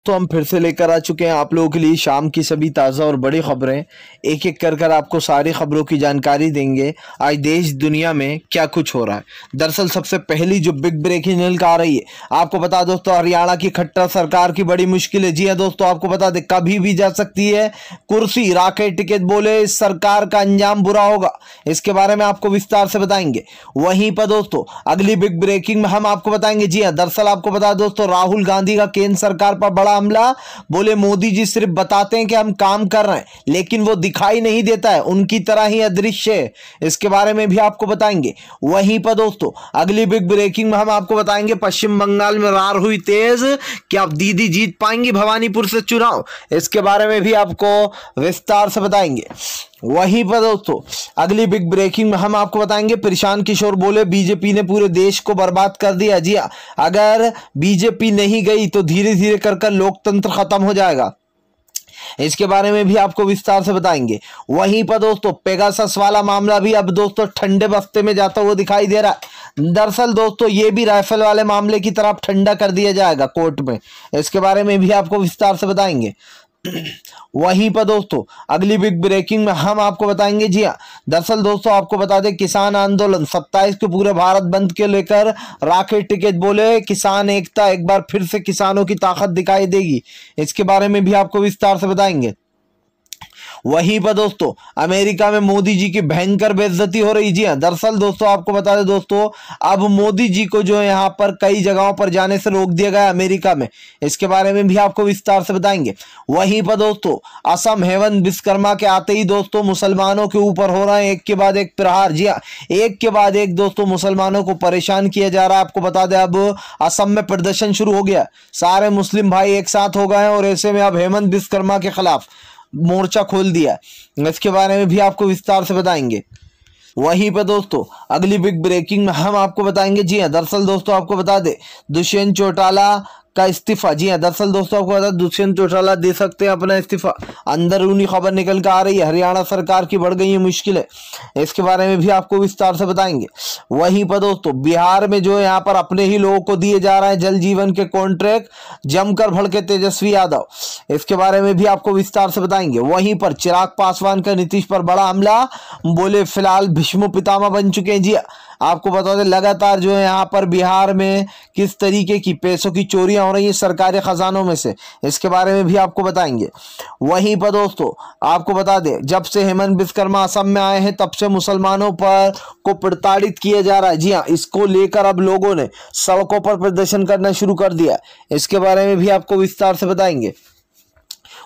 तो हम फिर से लेकर आ चुके हैं आप लोगों के लिए शाम की सभी ताज़ा और बड़ी खबरें। एक एक कर आपको सारी खबरों की जानकारी देंगे आज देश दुनिया में क्या कुछ हो रहा है। दरअसल सबसे पहली जो बिग ब्रेकिंग न्यूज़ आ रही है, आपको बता दोस्तों, हरियाणा की खट्टर सरकार की बड़ी मुश्किल है। जी हाँ दोस्तों, आपको बता दें कभी भी जा सकती है कुर्सी। राकेश टिकैत बोले इस सरकार का अंजाम बुरा होगा। इसके बारे में आपको विस्तार से बताएंगे। वहीं पर दोस्तों अगली बिग ब्रेकिंग में हम आपको बताएंगे। जी हाँ, दरअसल आपको बता दोस्तों, राहुल गांधी का केंद्र सरकार पर बड़ा हमला। बोले मोदी जी सिर्फ बताते हैं कि हम काम कर रहे हैं, लेकिन वो दिखाई नहीं देता है, उनकी तरह ही अदृश्य है। इसके बारे में भी आपको बताएंगे। वहीं पर दोस्तों अगली बिग ब्रेकिंग में हम आपको बताएंगे पश्चिम बंगाल में रार हुई तेज, क्या आप दीदी जीत पाएंगी भवानीपुर से चुनाव? इसके बारे में भी आपको विस्तार से बताएंगे। वहीं पर दोस्तों अगली बिग ब्रेकिंग में हम आपको बताएंगे प्रशांत किशोर बोले बीजेपी ने पूरे देश को बर्बाद कर दिया। जी हाँ, अगर बीजेपी नहीं गई तो धीरे धीरे कर लोकतंत्र खत्म हो जाएगा। इसके बारे में भी आपको विस्तार से बताएंगे। वहीं पर दोस्तों पेगासस वाला मामला भी अब दोस्तों ठंडे बस्ते में जाता हुआ दिखाई दे रहा है। दरअसल दोस्तों ये भी राइफल वाले मामले की तरफ ठंडा कर दिया जाएगा कोर्ट में। इसके बारे में भी आपको विस्तार से बताएंगे। वहीं पर दोस्तों अगली बिग ब्रेकिंग में हम आपको बताएंगे। जी हाँ, दरअसल दोस्तों आपको बता दें किसान आंदोलन 27 के पूरे भारत बंद के लेकर राकेश टिकैत बोले किसान एकता एक बार फिर से किसानों की ताकत दिखाई देगी। इसके बारे में भी आपको विस्तार से बताएंगे। वहीं पर दोस्तों अमेरिका में मोदी जी की भयंकर बेइज्जती हो रही। जी हाँ, दरअसल दोस्तों आपको बता दें दोस्तों, अब मोदी जी को जो है यहाँ पर कई जगहों पर जाने से रोक दिया गया अमेरिका में। इसके बारे में भी आपको विस्तार से बताएंगे। वहीं पर दोस्तों असम हेमंत विश्वकर्मा के आते ही दोस्तों मुसलमानों के ऊपर हो रहा है एक के बाद एक प्रहार। जी हाँ, एक के बाद एक दोस्तों मुसलमानों को परेशान किया जा रहा है। आपको बता दें अब असम में प्रदर्शन शुरू हो गया, सारे मुस्लिम भाई एक साथ हो गए हैं और ऐसे में अब हेमंत विश्वकर्मा के खिलाफ मोर्चा खोल दिया। इसके बारे में भी आपको विस्तार से बताएंगे। वहीं पर दोस्तों अगली बिग ब्रेकिंग में हम आपको बताएंगे। जी हाँ, दरअसल दोस्तों आपको बता दें दुष्यंत चौटाला का इस्तीफा। जी हाँ, दरअसल दोस्तों आपको बता दुष्यंत चौटाला दे सकते हैं अपना इस्तीफा। अंदरूनी खबर निकल कर आ रही है, हरियाणा सरकार की बढ़ गई है मुश्किलें। इसके बारे में भी आपको विस्तार से बताएंगे। वहीं पर दोस्तों बिहार में जो यहाँ पर अपने ही लोगों को दिए जा रहे हैं जल जीवन के कॉन्ट्रैक्ट, जमकर भड़के तेजस्वी यादव। इसके बारे में भी आपको विस्तार से बताएंगे। वहीं पर चिराग पासवान का नीतीश पर बड़ा हमला, बोले फिलहाल भीष्म पितामह बन चुके हैं। जी आपको बता दें लगातार जो है यहाँ पर बिहार में किस तरीके की पैसों की चोरियां हो रही है सरकारी खजानों में से। इसके बारे में भी आपको बताएंगे। वहीं पर दोस्तों आपको बता दें जब से हेमंत विश्वकर्मा असम में आए हैं तब से मुसलमानों पर को प्रताड़ित किया जा रहा है। जी हाँ, इसको लेकर अब लोगों ने सड़कों पर प्रदर्शन करना शुरू कर दिया। इसके बारे में भी आपको विस्तार से बताएंगे।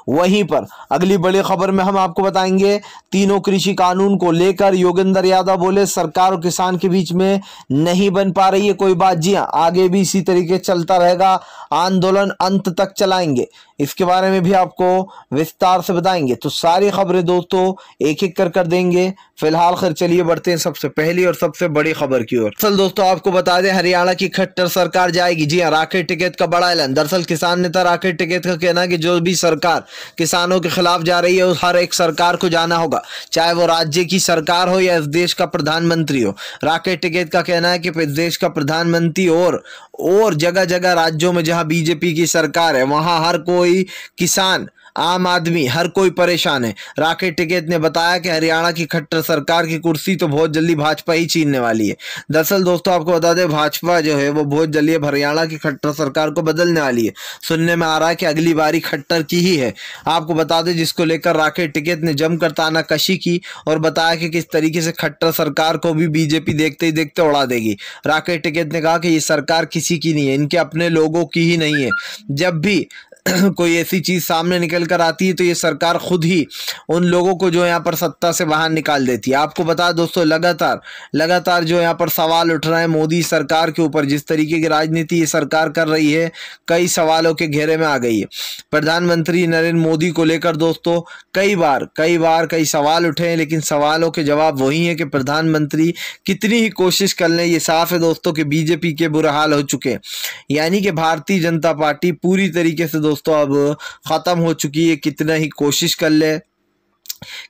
वहीं पर अगली बड़ी खबर में हम आपको बताएंगे तीनों कृषि कानून को लेकर योगेंद्र यादव बोले सरकार और किसान के बीच में नहीं बन पा रही है कोई बात। जी हाँ, आगे भी इसी तरीके चलता रहेगा, आंदोलन अंत तक चलाएंगे। इसके बारे में भी आपको विस्तार से बताएंगे। तो सारी खबरें दोस्तों एक एक कर देंगे। फिलहाल खैर चलिए बढ़ते हैं सबसे पहली और सबसे बड़ी खबर की ओर। दरअसल दोस्तों आपको बता दें हरियाणा की खट्टर सरकार जाएगी। जी हाँ, राकेश टिकैत का बड़ा ऐलान। दरअसल किसान नेता राकेश टिकैत का कहना है कि जो भी सरकार किसानों के खिलाफ जा रही है उस हर एक सरकार को जाना होगा, चाहे वो राज्य की सरकार हो या इस देश का प्रधानमंत्री हो। राकेश टिकैत का कहना है कि इस देश का प्रधानमंत्री और जगह जगह राज्यों में जहां बीजेपी की सरकार है वहां हर कोई किसान आम आदमी हर कोई परेशान है। राकेश टिकैत ने बताया कि हरियाणा की खट्टर सरकार की कुर्सी तो बहुत जल्दी भाजपा ही छीनने वाली है। दरअसल दोस्तों आपको बता दें भाजपा जो है वो बहुत जल्दी हरियाणा की खट्टर सरकार को बदलने वाली है। सुनने में आ रहा है कि अगली बारी खट्टर की ही है। आपको बता दें जिसको लेकर राकेश टिकैत ने जमकर तानाकशी की और बताया कि किस तरीके से खट्टर सरकार को भी बीजेपी देखते ही देखते उड़ा देगी। राकेश टिकैत ने कहा कि ये सरकार किसी की नहीं है, इनके अपने लोगों की ही नहीं है। जब भी कोई ऐसी चीज सामने निकल कर आती है तो ये सरकार खुद ही उन लोगों को जो यहाँ पर सत्ता से बाहर निकाल देती है। आपको बता दोस्तों लगातार जो यहाँ पर सवाल उठ रहे हैं मोदी सरकार के ऊपर। जिस तरीके की राजनीति ये सरकार कर रही है कई सवालों के घेरे में आ गई है। प्रधानमंत्री नरेंद्र मोदी को लेकर दोस्तों कई सवाल उठे हैं, लेकिन सवालों के जवाब वही है कि प्रधानमंत्री कितनी ही कोशिश कर लें ये साफ है दोस्तों कि बीजेपी के बुरा हाल हो चुके हैं। यानी कि भारतीय जनता पार्टी पूरी तरीके से दोस्तों अब खत्म हो चुकी है। कितना ही कोशिश कर ले,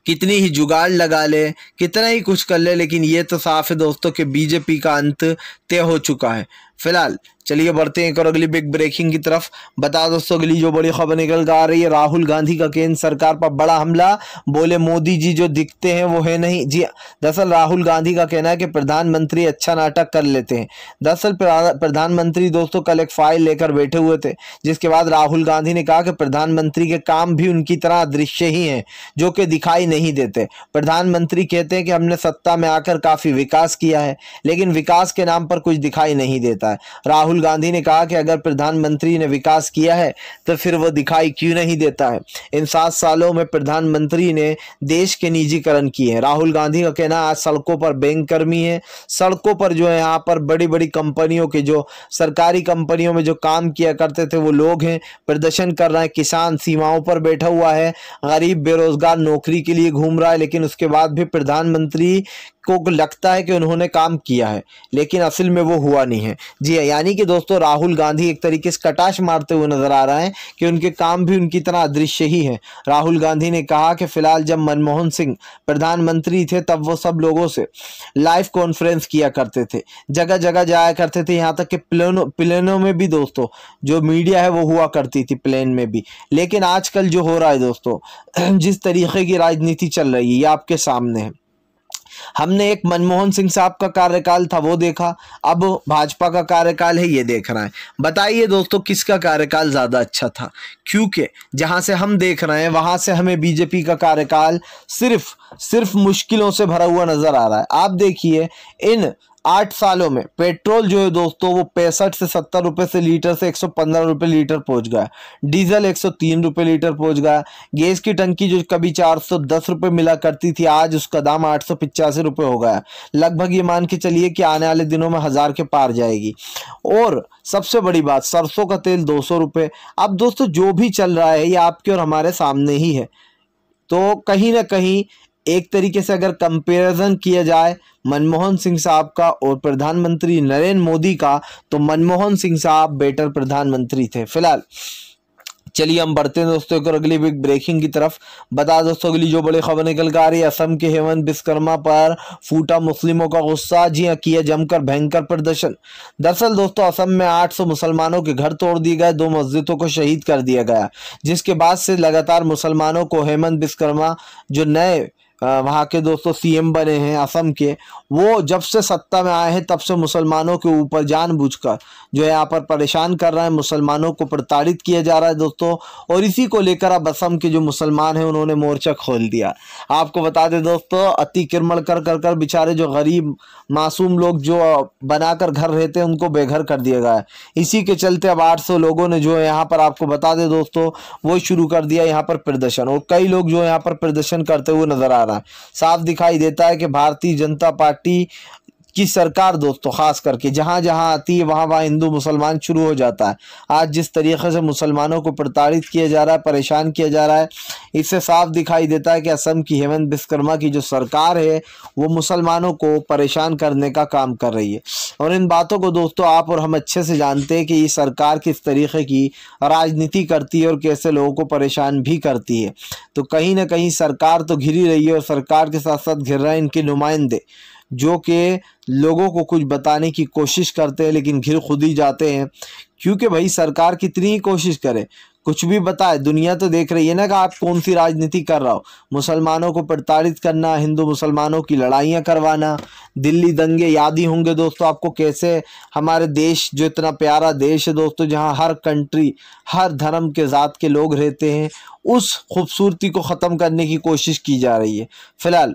कितनी ही जुगाड़ लगा ले, कितना ही कुछ कर ले, लेकिन ये तो साफ है दोस्तों कि बीजेपी का अंत तय हो चुका है। फिलहाल चलिए बढ़ते हैं एक और अगली बिग ब्रेकिंग की तरफ। बता दोस्तों अगली जो बड़ी खबर निकल कर आ रही है, राहुल गांधी का केंद्र सरकार पर बड़ा हमला, बोले मोदी जी जो दिखते हैं वो है नहीं। जी दरअसल राहुल गांधी का कहना है कि प्रधानमंत्री अच्छा नाटक कर लेते हैं। दरअसल प्रधानमंत्री दोस्तों कल एक फाइल लेकर बैठे हुए थे, जिसके बाद राहुल गांधी ने कहा कि प्रधानमंत्री के काम भी उनकी तरह अदृश्य ही हैं, जो कि दिखाई नहीं देते। प्रधानमंत्री कहते हैं कि हमने सत्ता में आकर काफी विकास किया है, लेकिन विकास के नाम पर कुछ दिखाई नहीं देता है। राहुल गांधी ने कहा कि अगर प्रधानमंत्री ने विकास किया है तो फिर वो दिखाई क्यों नहीं देता है। इन 7 सालों में प्रधानमंत्री ने देश के निजीकरण किए हैं। राहुल गांधी का कहना आज सड़कों पर बैंककर्मी है, सड़कों पर जो है यहाँ पर बड़ी बड़ी कंपनियों के, जो सरकारी कंपनियों में जो काम किया करते थे वो लोग हैं, प्रदर्शन कर रहे हैं। किसान सीमाओं पर बैठा हुआ है, गरीब बेरोजगार नौकरी के लिए घूम रहा है, लेकिन उसके बाद भी प्रधानमंत्री को लगता है कि उन्होंने काम किया है, लेकिन असल में वो हुआ नहीं है। जी यानी कि दोस्तों राहुल गांधी एक तरीके से कटाश मारते हुए नजर आ रहे हैं कि उनके काम भी उनकी तरह अदृश्य ही है। राहुल गांधी ने कहा कि फिलहाल जब मनमोहन सिंह प्रधानमंत्री थे तब वो सब लोगों से लाइव कॉन्फ्रेंस किया करते थे, जगह जगह जाया करते थे, यहाँ तक कि प्लेनों में भी दोस्तों जो मीडिया है वो हुआ करती थी प्लेन में भी। लेकिन आजकल जो हो रहा है दोस्तों, जिस तरीके की राजनीति चल रही है ये आपके सामने है। हमने एक मनमोहन सिंह साहब का कार्यकाल था वो देखा, अब भाजपा का कार्यकाल है ये देख रहे हैं। बताइए दोस्तों किसका कार्यकाल ज्यादा अच्छा था? क्योंकि जहां से हम देख रहे हैं वहां से हमें बीजेपी का कार्यकाल सिर्फ मुश्किलों से भरा हुआ नजर आ रहा है। आप देखिए इन 8 सालों में पेट्रोल जो है दोस्तों वो 65 से 70 रुपए से लीटर से 115 रुपए लीटर पहुंच गया, डीजल 103 रुपए लीटर पहुंच गया, गैस की टंकी जो कभी 410 रुपए मिला करती थी आज उसका दाम 885 रुपए हो गया। लगभग ये मान के चलिए कि आने वाले दिनों में 1000 के पार जाएगी। और सबसे बड़ी बात, सरसों का तेल 200 रुपए। अब दोस्तों जो भी चल रहा है ये आपके और हमारे सामने ही है। तो कहीं ना कहीं एक तरीके से अगर कंपैरिजन किया जाए मनमोहन सिंह साहब का और प्रधानमंत्री नरेंद्र मोदी का, तो मनमोहन सिंह साहब बेटर प्रधानमंत्री थे। फिलहाल चलिए हम बढ़ते हैं दोस्तों एक और अगली बिग ब्रेकिंग की तरफ। बता दोस्तों अगली जो बड़ी खबर निकल कर आ रही है, असम के हेमंत विश्वकर्मा पर फूटा मुस्लिमों का गुस्सा। जी हाँ, किया जमकर भयंकर प्रदर्शन। दरअसल दोस्तों असम में 800 मुसलमानों के घर तोड़ दिए गए, 2 मस्जिदों को शहीद कर दिया गया, जिसके बाद से लगातार मुसलमानों को हेमंत विश्वकर्मा जो नए वहाँ के दोस्तों सीएम बने हैं असम के, वो जब से सत्ता में आए हैं तब से मुसलमानों के ऊपर जानबूझकर जो है यहाँ पर परेशान कर रहे हैं, मुसलमानों को प्रताड़ित किया जा रहा है दोस्तों। और इसी को लेकर अब असम के जो मुसलमान हैं उन्होंने मोर्चा खोल दिया। आपको बता दें दोस्तों अतिक्रमण कर बेचारे जो गरीब मासूम लोग जो बनाकर घर रहते हैं उनको बेघर कर दिया गया है। इसी के चलते अब 800 लोगों ने जो है यहाँ पर, आपको बता दें दोस्तों, वो शुरू कर दिया यहाँ पर प्रदर्शन, और कई लोग जो यहाँ पर प्रदर्शन करते हुए नजर आ रहा है। साफ दिखाई देता है कि भारतीय जनता पार्टी की सरकार दोस्तों खास करके जहां जहां आती है वहां वहां हिंदू मुसलमान शुरू हो जाता है। आज जिस तरीके से मुसलमानों को प्रताड़ित किया जा रहा है, परेशान किया जा रहा है, इससे साफ दिखाई देता है कि असम की हेमंत विश्वकर्मा की जो सरकार है वो मुसलमानों को परेशान करने का काम कर रही है। और इन बातों को दोस्तों आप और हम अच्छे से जानते हैं कि ये सरकार किस तरीके की राजनीति करती है और कैसे लोगों को परेशान भी करती है। तो कहीं ना कहीं सरकार तो घिरी रही है और सरकार के साथ साथ घिर रहे हैं इनके नुमाइंदे, जो कि लोगों को कुछ बताने की कोशिश करते हैं लेकिन घिर खुद ही जाते हैं। क्योंकि भाई सरकार कितनी ही कोशिश करे, कुछ भी बताए, दुनिया तो देख रही है ना कि आप कौन सी राजनीति कर रहा हो। मुसलमानों को प्रताड़ित करना, हिंदू मुसलमानों की लड़ाइयाँ करवाना, दिल्ली दंगे याद ही होंगे दोस्तों आपको, कैसे हमारे देश जो इतना प्यारा देश है दोस्तों, जहाँ हर कंट्री हर धर्म के ज़ात के लोग रहते हैं, उस खूबसूरती को ख़त्म करने की कोशिश की जा रही है। फिलहाल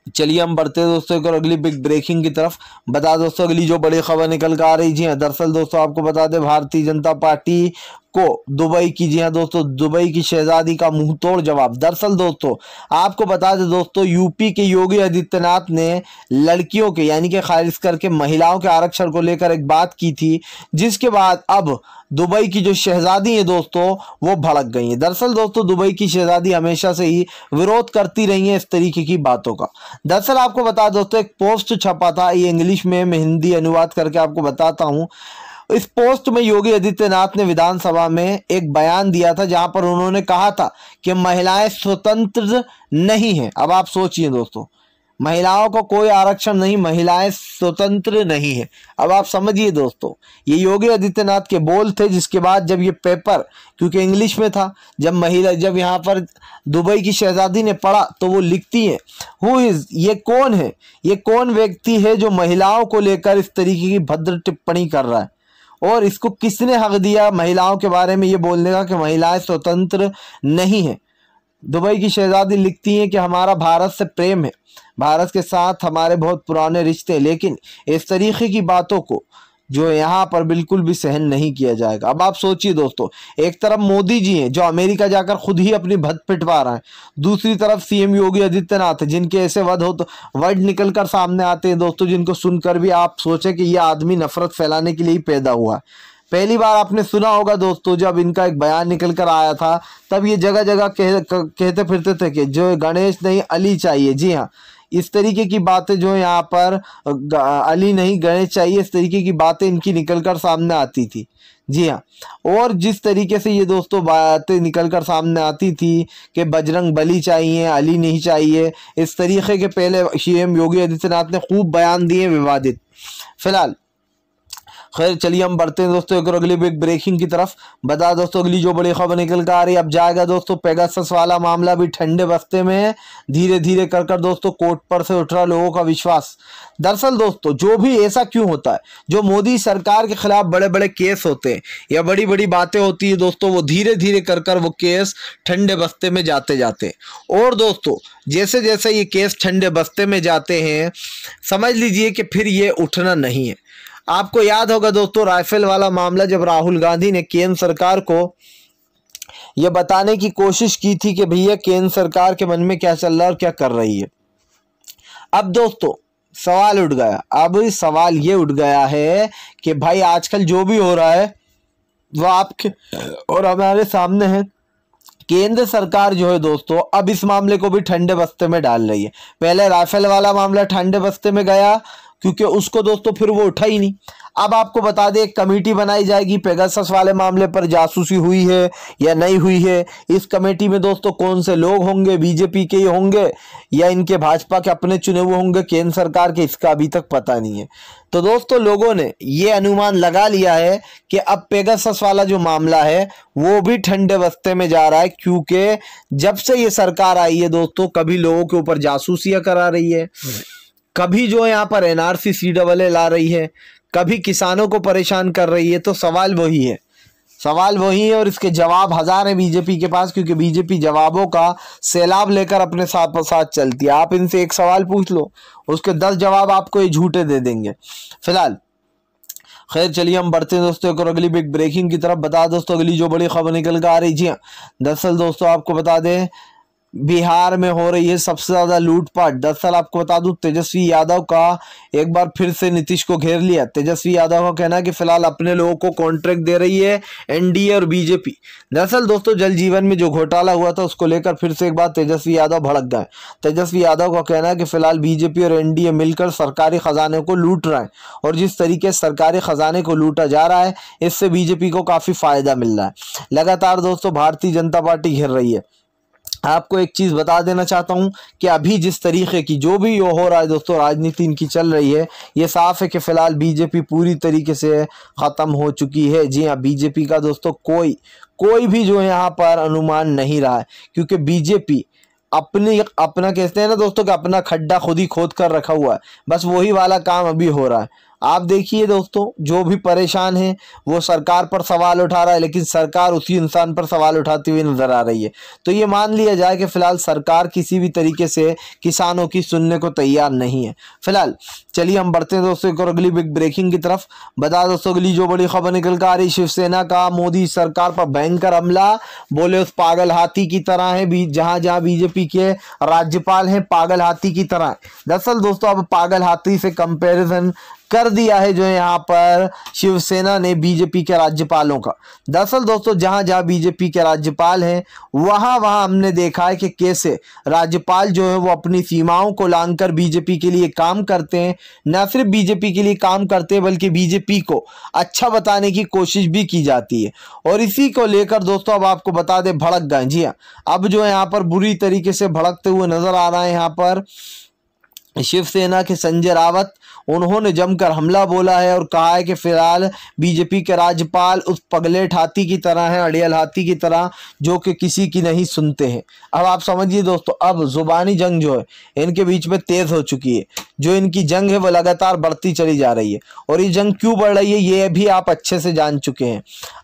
चलिए हम बढ़ते हैं दोस्तों एक और अगली बिग ब्रेकिंग की तरफ। बता दोस्तों अगली जो बड़ी खबर निकल कर आ रही, जी हाँ, दरअसल दोस्तों आपको बता दें भारतीय जनता पार्टी को दुबई की, जी हाँ दोस्तों, दुबई की शहजादी का मुंह तोड़ जवाब। दरअसल दोस्तों आपको बता दें दोस्तों, यूपी के योगी आदित्यनाथ ने लड़कियों के यानी कि खारिज करके महिलाओं के आरक्षण को लेकर एक बात की थी, जिसके बाद अब दुबई की जो शहजादी है दोस्तों वो भड़क गई है। दरअसल दोस्तों दुबई की शहजादी हमेशा से ही विरोध करती रही है इस तरीके की बातों का। दरअसल आपको बता दोस्तों एक पोस्ट छपा था, ये इंग्लिश में, मैं हिंदी अनुवाद करके आपको बताता हूँ। इस पोस्ट में योगी आदित्यनाथ ने विधानसभा में एक बयान दिया था जहां पर उन्होंने कहा था कि महिलाएं स्वतंत्र नहीं हैं। अब आप सोचिए दोस्तों, महिलाओं को कोई आरक्षण नहीं, महिलाएं स्वतंत्र नहीं है। अब आप समझिए दोस्तों, ये योगी आदित्यनाथ के बोल थे, जिसके बाद जब ये पेपर, क्योंकि इंग्लिश में था, जब यहाँ पर दुबई की शहजादी ने पढ़ा तो वो लिखती है, हु इज, ये कौन है, ये कौन व्यक्ति है जो महिलाओं को लेकर इस तरीके की भद्र टिप्पणी कर रहा है, और इसको किसने हक दिया महिलाओं के बारे में ये बोलने का कि महिलाएं स्वतंत्र नहीं है। दुबई की शहजादी लिखती हैं कि हमारा भारत से प्रेम है, भारत के साथ हमारे बहुत पुराने रिश्ते, लेकिन इस तरीके की बातों को जो यहाँ पर बिल्कुल भी सहन नहीं किया जाएगा। अब आप सोचिए दोस्तों, एक तरफ मोदी जी हैं जो अमेरिका जाकर खुद ही अपनी भद्द पिटवा रहे हैं, दूसरी तरफ सीएम योगी आदित्यनाथ है जिनके ऐसे वर्ड निकल कर सामने आते हैं दोस्तों, जिनको सुनकर भी आप सोचे कि यह आदमी नफरत फैलाने के लिए ही पैदा हुआ है। पहली बार आपने सुना होगा दोस्तों, जब इनका एक बयान निकल कर आया था, तब ये जगह जगह कहते फिरते थे कि जो गणेश नहीं अली चाहिए। जी हाँ, इस तरीके की बातें जो यहाँ पर अली नहीं गणेश चाहिए, इस तरीके की बातें इनकी निकलकर सामने आती थी। जी हाँ, और जिस तरीके से ये दोस्तों बातें निकलकर सामने आती थी कि बजरंग बली चाहिए, अली नहीं चाहिए, इस तरीके के पहले सीएम योगी आदित्यनाथ ने खूब बयान दिए विवादित। फिलहाल खैर चलिए हम बढ़ते हैं दोस्तों एक और अगली बिग ब्रेकिंग की तरफ। बता दोस्तों अगली जो बड़ी खबर निकल कर आ रही है, अब जाएगा दोस्तों पेगासस वाला मामला भी ठंडे बस्ते में है। धीरे धीरे कर दोस्तों कोर्ट पर से उठ रहा लोगों का विश्वास। दरअसल दोस्तों जो भी ऐसा क्यों होता है, जो मोदी सरकार के खिलाफ बड़े बड़े केस होते हैं या बड़ी बड़ी बातें होती है दोस्तों, वो धीरे धीरे कर वो केस ठंडे बस्ते में जाते जाते, और दोस्तों जैसे जैसे ये केस ठंडे बस्ते में जाते हैं, समझ लीजिए कि फिर ये उठना नहीं है। आपको याद होगा दोस्तों राइफल वाला मामला, जब राहुल गांधी ने केंद्र सरकार को यह बताने की कोशिश की थी कि भैया केंद्र सरकार के मन में क्या चल रहा है और क्या कर रही है। अब दोस्तों सवाल उठ गया, अब सवाल ये उठ गया है कि भाई आजकल जो भी हो रहा है वो आपके और हमारे सामने है। केंद्र सरकार जो है दोस्तों अब इस मामले को भी ठंडे बस्ते में डाल रही है। पहले राइफल वाला मामला ठंडे बस्ते में गया क्योंकि उसको दोस्तों फिर वो उठा ही नहीं। अब आपको बता दें एक कमेटी बनाई जाएगी, पेगासस वाले मामले पर जासूसी हुई है या नहीं हुई है। इस कमेटी में दोस्तों कौन से लोग होंगे, बीजेपी के ही होंगे या इनके भाजपा के अपने चुने हुए होंगे केंद्र सरकार के, इसका अभी तक पता नहीं है। तो दोस्तों लोगों ने ये अनुमान लगा लिया है कि अब पेगासस वाला जो मामला है वो भी ठंडे बस्ते में जा रहा है, क्योंकि जब से ये सरकार आई है दोस्तों कभी लोगों के ऊपर जासूसियां करा रही है, कभी जो यहाँ पर एनआरसी CAA ला रही है, कभी किसानों को परेशान कर रही है। तो सवाल वही है, सवाल वही है और इसके जवाब हजार हैं बीजेपी के पास, क्योंकि बीजेपी जवाबों का सैलाब लेकर अपने साथ चलती है। आप इनसे एक सवाल पूछ लो, उसके 10 जवाब आपको ये झूठे दे देंगे। फिलहाल खैर चलिए हम बढ़ते हैं दोस्तों एक और अगली बिग ब्रेकिंग की तरफ। बता दोस्तों अगली जो बड़ी खबर निकल कर आ रही, जी हाँ दरअसल दोस्तों आपको बता दें बिहार में हो रही है सबसे ज्यादा लूटपाट। दरअसल आपको बता दूं तेजस्वी यादव का एक बार फिर से नीतीश को घेर लिया। तेजस्वी यादव का कहना है कि फिलहाल अपने लोगों को कॉन्ट्रैक्ट दे रही है एनडीए और बीजेपी। दरअसल दोस्तों जल जीवन में जो घोटाला हुआ था उसको लेकर फिर से एक बार तेजस्वी यादव भड़क गए। तेजस्वी यादव का कहना है कि फिलहाल बीजेपी और एनडीए मिलकर सरकारी खजाने को लूट रहे हैं, और जिस तरीके से सरकारी खजाने को लूटा जा रहा है इससे बीजेपी को काफी फायदा मिल रहा है। लगातार दोस्तों भारतीय जनता पार्टी घेर रही है। आपको एक चीज बता देना चाहता हूं कि अभी जिस तरीके की जो भी हो रहा है दोस्तों राजनीति इनकी चल रही है, ये साफ है कि फिलहाल बीजेपी पूरी तरीके से खत्म हो चुकी है। जी हाँ, बीजेपी का दोस्तों कोई भी जो यहाँ पर अनुमान नहीं रहा है, क्योंकि बीजेपी अपना कहते हैं ना दोस्तों कि अपना खड्डा खुद ही खोद कर रखा हुआ है। बस वही वाला काम अभी हो रहा है। आप देखिए दोस्तों जो भी परेशान है वो सरकार पर सवाल उठा रहा है, लेकिन सरकार उसी इंसान पर सवाल उठाती हुई नजर आ रही है। तो ये मान लिया जाए कि फिलहाल सरकार किसी भी तरीके से किसानों की सुनने को तैयार नहीं है। फिलहाल चलिए हम बढ़ते हैं दोस्तों एक और अगली बिग ब्रेकिंग की तरफ। बता दोस्तों अगली जो बड़ी खबर निकल कर आ रही, शिवसेना का मोदी सरकार पर भयंकर हमला। बोले उस पागल हाथी की तरह है, जहां जहां बीजेपी के राज्यपाल हैं पागल हाथी की तरह। दरअसल दोस्तों अब पागल हाथी से कंपैरिजन कर दिया है जो यहाँ पर शिवसेना ने बीजेपी के राज्यपालों का। दरअसल दोस्तों जहां जहां बीजेपी के राज्यपाल हैं वहां हमने देखा है कि कैसे राज्यपाल जो है वो अपनी सीमाओं को लांघकर बीजेपी के लिए काम करते हैं। न सिर्फ बीजेपी के लिए काम करते हैं बल्कि बीजेपी को अच्छा बताने की कोशिश भी की जाती है, और इसी को लेकर दोस्तों अब आपको बता दें भड़क गए। जी हाँ, अब जो यहाँ पर बुरी तरीके से भड़कते हुए नजर आ रहा है यहाँ पर शिवसेना के संजय रावत, उन्होंने जमकर हमला बोला है और कहा है कि फिलहाल बीजेपी के राज्यपाल उस पगलेट हाथी की तरह हैं, अड़ियल हाथी की तरह, जो कि किसी की नहीं सुनते हैं। अब आप समझिए दोस्तों, अब जुबानी जंग जो है इनके बीच में तेज हो चुकी है। जो इनकी जंग है वो लगातार बढ़ती चली जा रही है, और ये जंग क्यों बढ़ रही है ये भी आप अच्छे से जान चुके हैं।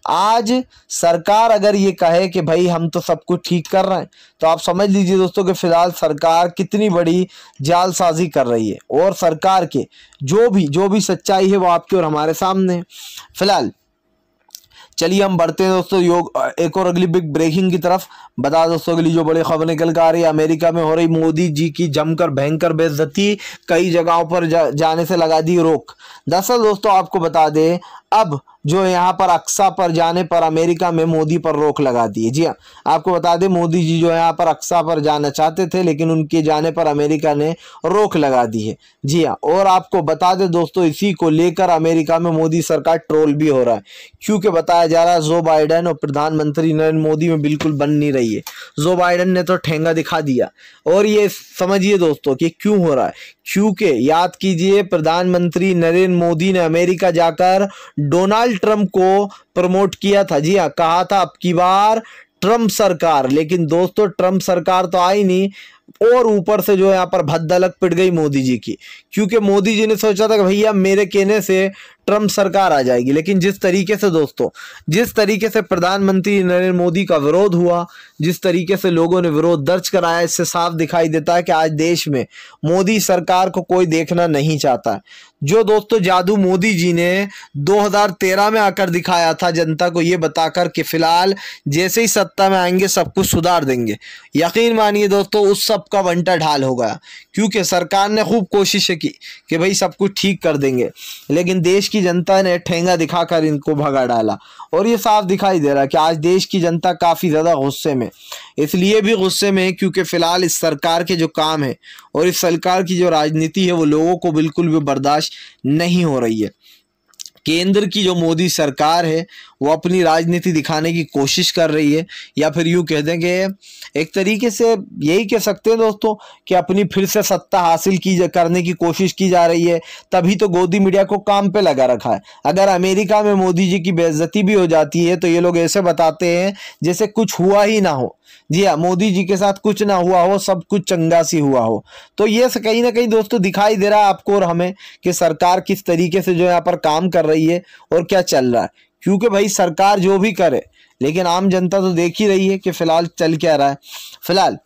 आज सरकार अगर ये कहे कि भाई हम तो सब कुछ ठीक कर रहे हैं, तो आप समझ लीजिए दोस्तों कि फिलहाल सरकार कितनी बड़ी जालसाजी कर रही है, और सरकार के जो भी सच्चाई है वो आपके और हमारे सामने है। फिलहाल चलिए हम बढ़ते हैं दोस्तों एक और अगली बिग ब्रेकिंग की तरफ। बता दोस्तों अगली जो बड़ी खबर निकल कर आ रही है, अमेरिका में हो रही मोदी जी की जमकर भयंकर बेइज्जती, कई जगहों पर जाने से लगा दी रोक। दरअसल दोस्तों आपको बता दें, अब जो यहाँ पर अक्सा पर जाने पर अमेरिका में मोदी पर रोक लगा दी है। जी हाँ, आपको बता दें मोदी जी जो यहाँ पर अक्सा पर जाना चाहते थे, लेकिन उनके जाने पर अमेरिका ने रोक लगा दी है। जी हाँ, और आपको बता दें दोस्तों इसी को लेकर अमेरिका में मोदी सरकार ट्रोल भी हो रहा है, क्योंकि बताया जा रहा है जो बाइडेन और प्रधानमंत्री नरेंद्र मोदी में बिल्कुल बन नहीं रही है। जो बाइडेन ने तो ठेंगा दिखा दिया, और ये समझिए दोस्तों कि क्यों हो रहा है, क्योंकि याद कीजिए प्रधानमंत्री नरेंद्र मोदी ने अमेरिका जाकर डोनाल्ड ट्रंप को प्रमोट किया था। जी हाँ, कहा था अब की बार ट्रंप सरकार, लेकिन दोस्तों ट्रंप सरकार तो आई नहीं, और ऊपर से जो है यहाँ पर भद्दलक पिट गई मोदी जी की, क्योंकि मोदी जी ने सोचा था कि भैया मेरे कहने से ट्रंप सरकार आ जाएगी। लेकिन जिस तरीके से दोस्तों, जिस तरीके से प्रधानमंत्री नरेंद्र मोदी का विरोध हुआ, जिस तरीके से लोगों ने विरोध दर्ज कराया, इससे साफ दिखाई देता है कि आज देश में मोदी सरकार को कोई देखना नहीं चाहता है। जो दोस्तों जादू मोदी जी ने 2013 में आकर दिखाया था जनता को, ये बताकर कि फिलहाल जैसे ही सत्ता में आएंगे सब कुछ सुधार देंगे, यकीन मानिए दोस्तों उस सब का वंटा ढाल हो गया, क्योंकि सरकार ने खूब कोशिशें की कि भाई सब कुछ ठीक कर देंगे, लेकिन देश की जनता ने ठेंगा दिखाकर इनको भगा डाला। और ये साफ दिखाई दे रहा है कि आज देश की जनता काफ़ी ज़्यादा गुस्से में, इसलिए भी गुस्से में क्योंकि फिलहाल इस सरकार के जो काम है और इस सरकार की जो राजनीति है वो लोगों को बिल्कुल भी बर्दाश्त नहीं हो रही है। केंद्र की जो मोदी सरकार है वो अपनी राजनीति दिखाने की कोशिश कर रही है, या फिर यूँ कह दें कि एक तरीके से यही कह सकते हैं दोस्तों कि अपनी फिर से सत्ता हासिल करने की कोशिश की जा रही है। तभी तो गोदी मीडिया को काम पे लगा रखा है। अगर अमेरिका में मोदी जी की बेइज्जती भी हो जाती है तो ये लोग ऐसे बताते हैं जैसे कुछ हुआ ही ना हो। जी हाँ, मोदी जी के साथ कुछ ना हुआ हो, सब कुछ चंगा सी हुआ हो। तो ये कहीं ना कहीं दोस्तों दिखाई दे रहा है आपको और हमें कि सरकार किस तरीके से जो यहाँ पर काम कर रही है और क्या चल रहा है। क्योंकि भाई सरकार जो भी करे, लेकिन आम जनता तो देख ही रही है कि फिलहाल चल क्या रहा है। फिलहाल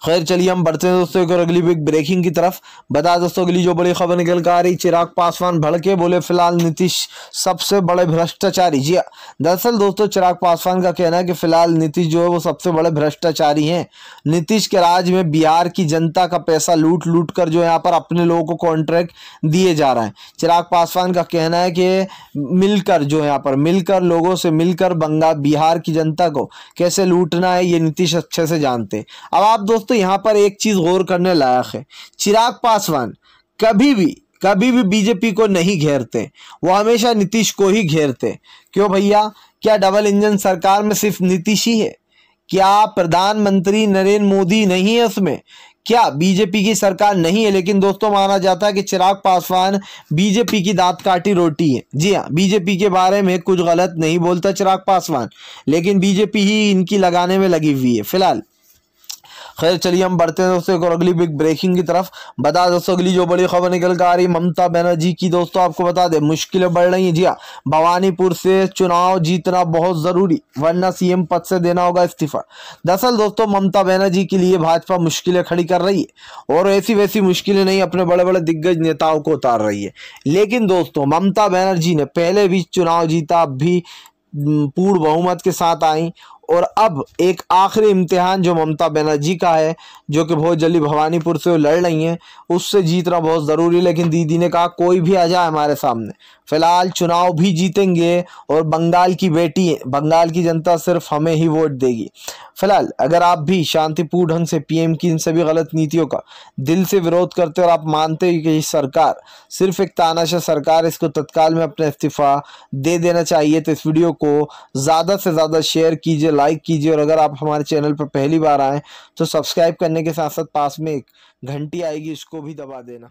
खैर चलिए हम बढ़ते हैं दोस्तों एक और अगली बिग ब्रेकिंग की तरफ। बता दोस्तों अगली जो बड़ी खबर निकल कर आ रही, चिराग पासवान भड़के, बोले फिलहाल नीतीश सबसे बड़े भ्रष्टाचारी। जी दरअसल दोस्तों चिराग पासवान का कहना है कि फिलहाल नीतीश जो है वो सबसे बड़े भ्रष्टाचारी हैं। नीतीश के राज में बिहार की जनता का पैसा लूट लूट कर जो यहाँ पर अपने लोगों को कॉन्ट्रैक्ट दिए जा रहा है। चिराग पासवान का कहना है कि मिलकर जो यहाँ पर मिलकर लोगों से मिलकर बिहार की जनता को कैसे लूटना है ये नीतीश अच्छे से जानते हैं। अब आप दोस्तों यहाँ पर एक चीज गौर करने लायक है, चिराग पासवान कभी भी बीजेपी को नहीं घेरते, वो हमेशा नीतीश को ही घेरते। क्यों भैया, क्या डबल इंजन सरकार में सिर्फ नीतीश ही है? क्या प्रधानमंत्री नरेंद्र मोदी नहीं है उसमें? क्या बीजेपी की सरकार नहीं है? लेकिन दोस्तों माना जाता है कि चिराग पासवान बीजेपी की दांत काटी रोटी है। जी हाँ, बीजेपी के बारे में कुछ गलत नहीं बोलता चिराग पासवान, लेकिन बीजेपी ही इनकी लगाने में लगी हुई है। फिलहाल खैर चलिए हम बढ़ते हैं दोस्तों एक और अगली बिग ब्रेकिंग की तरफ। बता दोस्तों अगली जो बड़ी खबर निकल कर आ रही, ममता बनर्जी की दोस्तों आपको बता दें मुश्किलें बढ़ रही हैं। जी हाँ, भवानीपुर से चुनाव जीतना बहुत जरूरी, वरना सीएम पद से देना होगा इस्तीफा। दरअसल दोस्तों ममता बनर्जी के लिए भाजपा मुश्किलें खड़ी कर रही है, और ऐसी वैसी मुश्किलें नहीं, अपने बड़े बड़े दिग्गज नेताओं को उतार रही है। लेकिन दोस्तों ममता बनर्जी ने पहले भी चुनाव जीता, अब भी पूर्ण बहुमत के साथ आई, और अब एक आखिरी इम्तिहान जो ममता बनर्जी का है, जो कि बहुत जल्दी भवानीपुर से वो लड़ रही हैं, उससे जीतना बहुत ज़रूरी। लेकिन दीदी ने कहा कोई भी आ जाए हमारे सामने, फिलहाल चुनाव भी जीतेंगे, और बंगाल की बेटी है, बंगाल की जनता सिर्फ हमें ही वोट देगी। फिलहाल अगर आप भी शांतिपूर्ण ढंग से पीएम की इन सभी गलत नीतियों का दिल से विरोध करते और आप मानते हैं कि ये सरकार सिर्फ एक तानाशाह सरकार, इसको तत्काल में अपना इस्तीफा दे देना चाहिए, तो इस वीडियो को ज़्यादा से ज़्यादा शेयर कीजिए, लाइक कीजिए और अगर आप हमारे चैनल पर पहली बार आएँ तो सब्सक्राइब करने के साथ साथ पास में एक घंटी आएगी, इसको भी दबा देना।